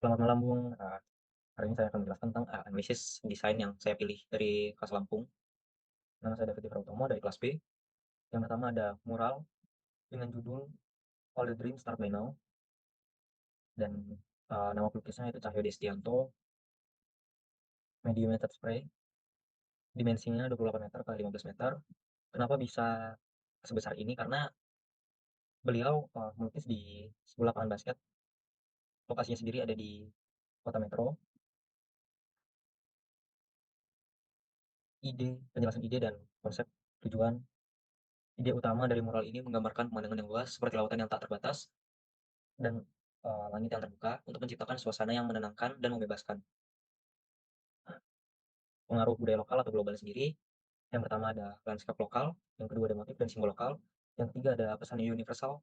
Selamat malam Bung, hari ini saya akan menjelaskan tentang, analisis desain yang saya pilih dari kelas Lampung. Nama saya David Utomo dari kelas B. Yang pertama ada mural dengan judul All the Dreams Start by Now dan, nama pelukisnya itu Cahyo Destianto, medium method spray, dimensinya 28 meter kali 15 meter. Kenapa bisa sebesar ini? Karena beliau, melukis di sebuah lapangan basket, lokasinya sendiri ada di kota Metro. Penjelasan ide dan konsep tujuan. Ide utama dari mural ini menggambarkan pemandangan yang luas seperti lautan yang tak terbatas dan, langit yang terbuka untuk menciptakan suasana yang menenangkan dan membebaskan. Pengaruh budaya lokal atau global sendiri, yang pertama ada lanskap lokal, yang kedua ada motif dan simbol lokal, yang ketiga ada pesan universal,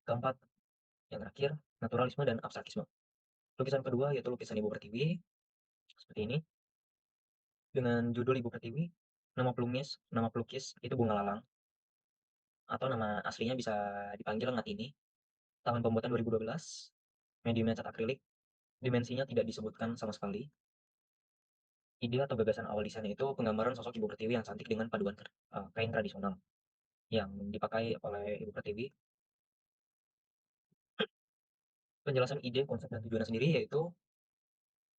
keempat, yang terakhir, naturalisme dan abstrakisme. Lukisan kedua yaitu lukisan Ibu Pertiwi, seperti ini, dengan judul Ibu Pertiwi, nama pelukis itu Bunga Lalang, atau nama aslinya bisa dipanggil Ngatini, tahun pembuatan 2012, mediumnya cat akrilik, dimensinya tidak disebutkan sama sekali. Ide atau gagasan awal desainnya itu penggambaran sosok Ibu Pertiwi yang cantik dengan paduan kain tradisional yang dipakai oleh Ibu Pertiwi. Penjelasan ide, konsep, dan tujuannya sendiri yaitu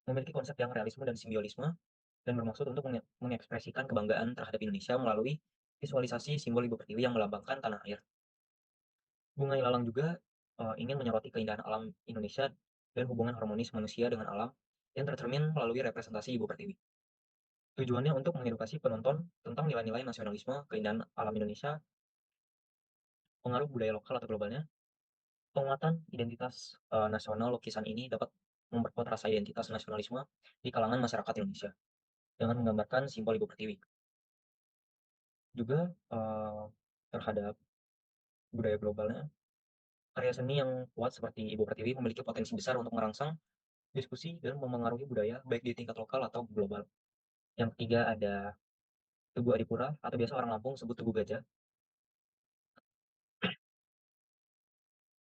memiliki konsep yang realisme dan simbiolisme dan bermaksud untuk mengekspresikan kebanggaan terhadap Indonesia melalui visualisasi simbol Ibu Pertiwi yang melambangkan tanah air. Bunga Ilalang juga ingin menyoroti keindahan alam Indonesia dan hubungan harmonis manusia dengan alam yang tercermin melalui representasi Ibu Pertiwi. Tujuannya untuk mengedukasi penonton tentang nilai-nilai nasionalisme, keindahan alam Indonesia, pengaruh budaya lokal atau globalnya. Penguatan identitas, nasional lukisan ini dapat memperkuat rasa identitas nasionalisme di kalangan masyarakat Indonesia, dengan menggambarkan simbol Ibu Pertiwi. Juga, terhadap budaya globalnya, karya seni yang kuat seperti Ibu Pertiwi memiliki potensi besar untuk merangsang diskusi dan memengaruhi budaya baik di tingkat lokal atau global. Yang ketiga ada Tugu Adipura atau biasa orang Lampung sebut Tugu Gajah.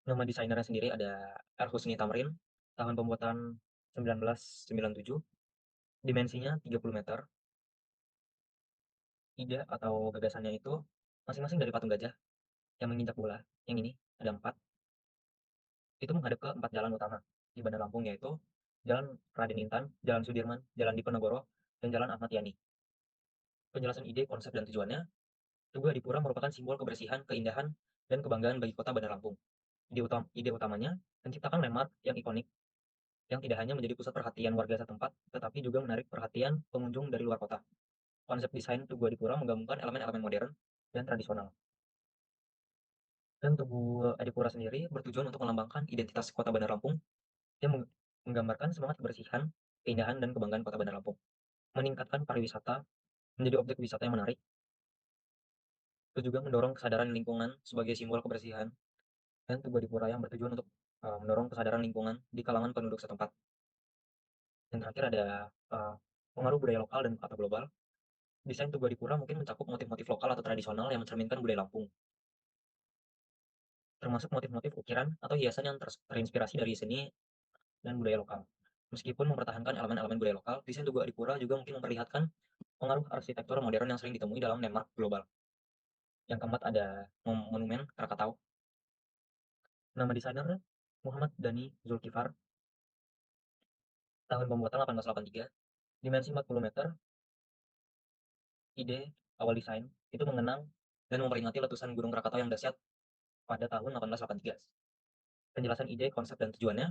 Nama desainernya sendiri ada R. Husni Tamrin, tahun pembuatan 1997, dimensinya 30 meter. Ide atau gagasannya itu masing-masing dari patung gajah yang menginjak bola, yang ini ada 4, itu menghadap ke 4 jalan utama di Bandar Lampung, yaitu Jalan Raden Intan, Jalan Sudirman, Jalan Diponegoro, dan Jalan Ahmad Yani. Penjelasan ide, konsep, dan tujuannya, Tugu Adipura merupakan simbol kebersihan, keindahan, dan kebanggaan bagi kota Bandar Lampung. Ide utamanya menciptakan landmark yang ikonik, yang tidak hanya menjadi pusat perhatian warga setempat, tetapi juga menarik perhatian pengunjung dari luar kota. Konsep desain Tugu Adipura menggabungkan elemen-elemen modern dan tradisional. Dan Tugu Adipura sendiri bertujuan untuk melambangkan identitas kota Bandar Lampung yang menggambarkan semangat kebersihan, keindahan, dan kebanggaan kota Bandar Lampung. Meningkatkan pariwisata menjadi objek wisata yang menarik, terus juga mendorong kesadaran lingkungan sebagai simbol kebersihan, dan Tugu Adipura yang bertujuan untuk mendorong kesadaran lingkungan di kalangan penduduk setempat. Yang terakhir ada pengaruh budaya lokal dan atau global. Desain Tugu Adipura mungkin mencakup motif-motif lokal atau tradisional yang mencerminkan budaya Lampung, termasuk motif-motif ukiran atau hiasan yang terinspirasi dari seni dan budaya lokal. Meskipun mempertahankan elemen-elemen budaya lokal, desain Tugu Adipura juga mungkin memperlihatkan pengaruh arsitektur modern yang sering ditemui dalam landmark global. Yang keempat ada Monumen Krakatau. Nama desainer Muhammad Dhani Zulkifar, tahun pembuatan 1883, dimensi 40 meter. Ide awal desain itu mengenang dan memperingati letusan Gunung Krakatau yang dahsyat pada tahun 1883. Penjelasan ide, konsep, dan tujuannya.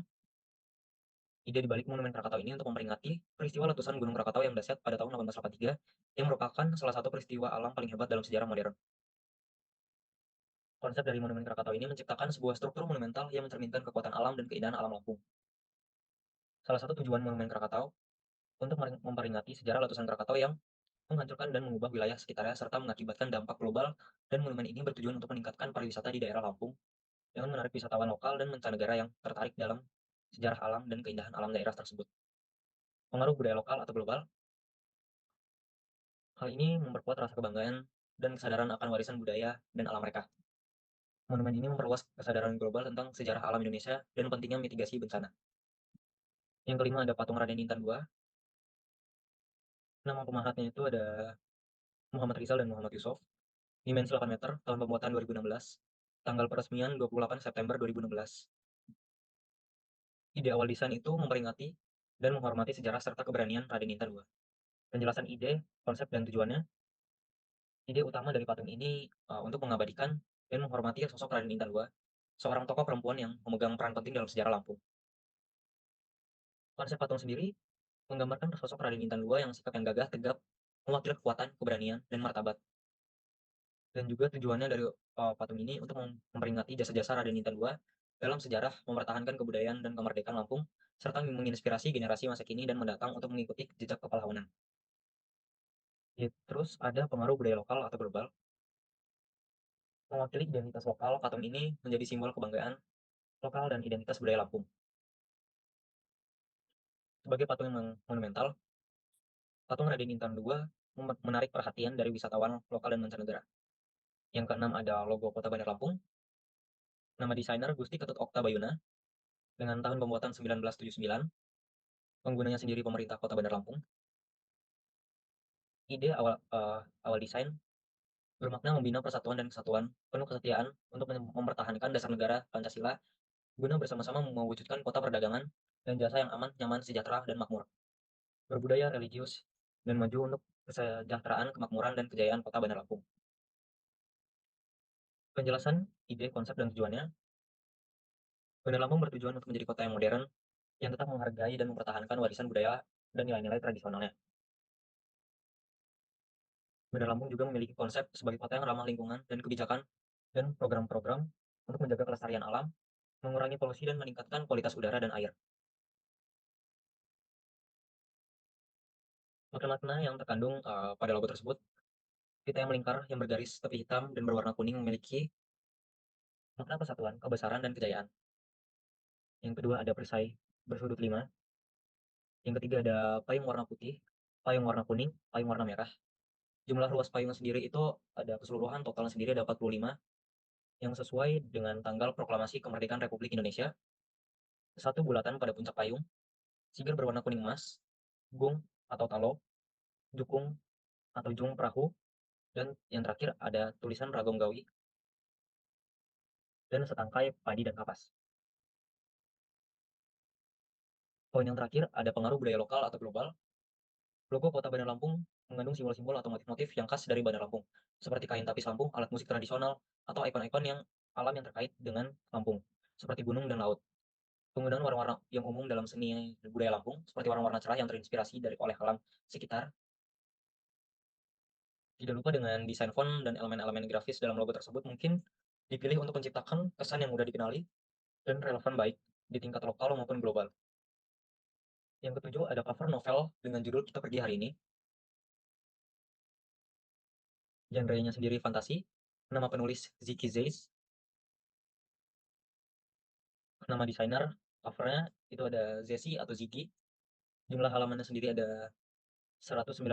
Ide di balik Monumen Krakatau ini untuk memperingati peristiwa letusan Gunung Krakatau yang dahsyat pada tahun 1883, yang merupakan salah satu peristiwa alam paling hebat dalam sejarah modern. Konsep dari Monumen Krakatau ini menciptakan sebuah struktur monumental yang mencerminkan kekuatan alam dan keindahan alam Lampung. Salah satu tujuan Monumen Krakatau untuk memperingati sejarah letusan Krakatau yang menghancurkan dan mengubah wilayah sekitarnya serta mengakibatkan dampak global, dan monumen ini bertujuan untuk meningkatkan pariwisata di daerah Lampung dengan menarik wisatawan lokal dan mancanegara yang tertarik dalam sejarah alam dan keindahan alam daerah tersebut. Pengaruh budaya lokal atau global. Hal ini memperkuat rasa kebanggaan dan kesadaran akan warisan budaya dan alam mereka. Monumen ini memperluas kesadaran global tentang sejarah alam Indonesia dan pentingnya mitigasi bencana. Yang kelima ada patung Raden Intan II, nama pemahatnya itu ada Muhammad Rizal dan Muhammad Yusuf, dimensi 8 meter, tahun pembuatan 2016, tanggal peresmian 28 September 2016. Ide awal desain itu memperingati dan menghormati sejarah serta keberanian Raden Intan II. Penjelasan ide, konsep, dan tujuannya, ide utama dari patung ini untuk mengabadikan dan menghormati sosok Raden Intan II, seorang tokoh perempuan yang memegang peran penting dalam sejarah Lampung. Konsep patung sendiri menggambarkan sosok Raden Intan II yang sikap yang gagah, tegap, mewakili kekuatan, keberanian, dan martabat. Dan juga tujuannya dari patung ini untuk memperingati jasa-jasa Raden Intan II dalam sejarah mempertahankan kebudayaan dan kemerdekaan Lampung, serta menginspirasi generasi masa kini dan mendatang untuk mengikuti jejak kepahlawanan. Ya, terus ada pengaruh budaya lokal atau global. Mewakili identitas lokal, patung ini menjadi simbol kebanggaan lokal dan identitas budaya Lampung. Sebagai patung yang monumental, patung Raden Intan II menarik perhatian dari wisatawan lokal dan mancanegara. Yang keenam ada logo Kota Bandar Lampung, nama desainer Gusti Ketut Okta Bayuna, dengan tahun pembuatan 1979, penggunanya sendiri pemerintah Kota Bandar Lampung. Ide awal desain bermakna membina persatuan dan kesatuan, penuh kesetiaan untuk mempertahankan dasar negara Pancasila, guna bersama-sama mewujudkan kota perdagangan dan jasa yang aman, nyaman, sejahtera, dan makmur, berbudaya religius, dan maju untuk kesejahteraan, kemakmuran, dan kejayaan Kota Bandar Lampung. Penjelasan ide, konsep, dan tujuannya, Bandar Lampung bertujuan untuk menjadi kota yang modern, yang tetap menghargai dan mempertahankan warisan budaya dan nilai-nilai tradisionalnya. Bandar Lampung juga memiliki konsep sebagai kota yang ramah lingkungan dan kebijakan dan program-program untuk menjaga kelestarian alam, mengurangi polusi, dan meningkatkan kualitas udara dan air. Makna-makna yang terkandung pada logo tersebut, pita yang melingkar yang bergaris tepi hitam dan berwarna kuning memiliki makna persatuan, kebesaran, dan kejayaan. Yang kedua ada perisai bersudut 5. Yang ketiga ada payung warna putih, payung warna kuning, payung warna merah. Jumlah ruas payung sendiri itu ada keseluruhan totalnya sendiri ada 45, yang sesuai dengan tanggal proklamasi kemerdekaan Republik Indonesia. Satu bulatan pada puncak payung, sigar berwarna kuning emas, gung atau talo, jukung atau jung perahu, dan yang terakhir ada tulisan Ragong Gawi, dan setangkai padi dan kapas. Poin yang terakhir ada pengaruh budaya lokal atau global. Logo Kota Bandar Lampung mengandung simbol-simbol atau motif-motif yang khas dari Bandar Lampung, seperti kain tapis Lampung, alat musik tradisional, atau ikon-ikon yang alam yang terkait dengan Lampung, seperti gunung dan laut. Penggunaan warna-warna yang umum dalam seni budaya Lampung, seperti warna-warna cerah yang terinspirasi oleh alam sekitar. Tidak lupa dengan desain font dan elemen-elemen grafis dalam logo tersebut mungkin dipilih untuk menciptakan kesan yang mudah dikenali dan relevan baik di tingkat lokal maupun global. Yang ketujuh ada cover novel dengan judul Kita Pergi Hari Ini. Genrenya sendiri fantasi. Nama penulis Ziki Zeiss. Nama desainer covernya itu ada Zesi atau Ziki. Jumlah halamannya sendiri ada 192.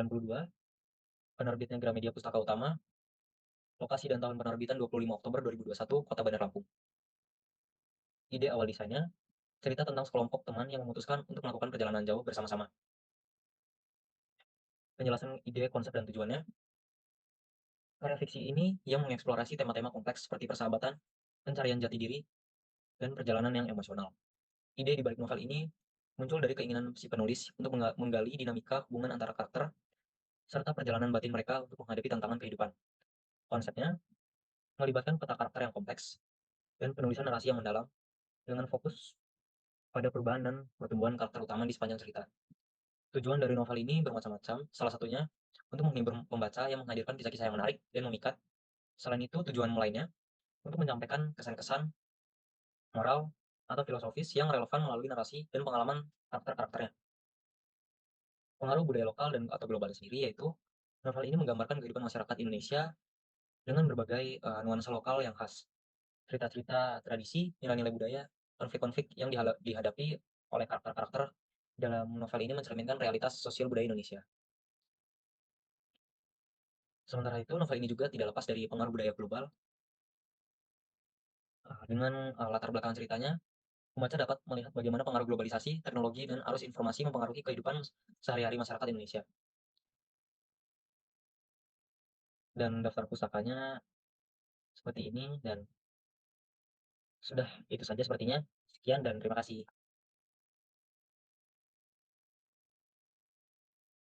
Penerbitnya Gramedia Pustaka Utama. Lokasi dan tahun penerbitan 25 Oktober 2021, Kota Bandar Lampung. Ide awal desainnya, cerita tentang sekelompok teman yang memutuskan untuk melakukan perjalanan jauh bersama-sama. Penjelasan ide, konsep, dan tujuannya, karya fiksi ini yang mengeksplorasi tema-tema kompleks seperti persahabatan, pencarian jati diri, dan perjalanan yang emosional. Ide di balik novel ini muncul dari keinginan si penulis untuk menggali dinamika hubungan antara karakter serta perjalanan batin mereka untuk menghadapi tantangan kehidupan. Konsepnya melibatkan peta karakter yang kompleks dan penulisan narasi yang mendalam dengan fokus pada perubahan dan pertumbuhan karakter utama di sepanjang cerita. Tujuan dari novel ini bermacam-macam, salah satunya untuk menghibur pembaca yang menghadirkan kisah-kisah yang menarik dan memikat. Selain itu, tujuan lainnya untuk menyampaikan kesan-kesan moral atau filosofis yang relevan melalui narasi dan pengalaman karakter-karakternya. Pengaruh budaya lokal dan atau global sendiri yaitu novel ini menggambarkan kehidupan masyarakat Indonesia dengan berbagai nuansa lokal yang khas. Cerita-cerita tradisi, nilai-nilai budaya, konflik-konflik yang dihadapi oleh karakter-karakter dalam novel ini mencerminkan realitas sosial budaya Indonesia. Sementara itu, novel ini juga tidak lepas dari pengaruh budaya global dengan latar belakang ceritanya Pembaca dapat melihat bagaimana pengaruh globalisasi, teknologi, dan arus informasi mempengaruhi kehidupan sehari-hari masyarakat Indonesia. Dan daftar pustakanya seperti ini dan sudah itu saja sepertinya. Sekian dan terima kasih.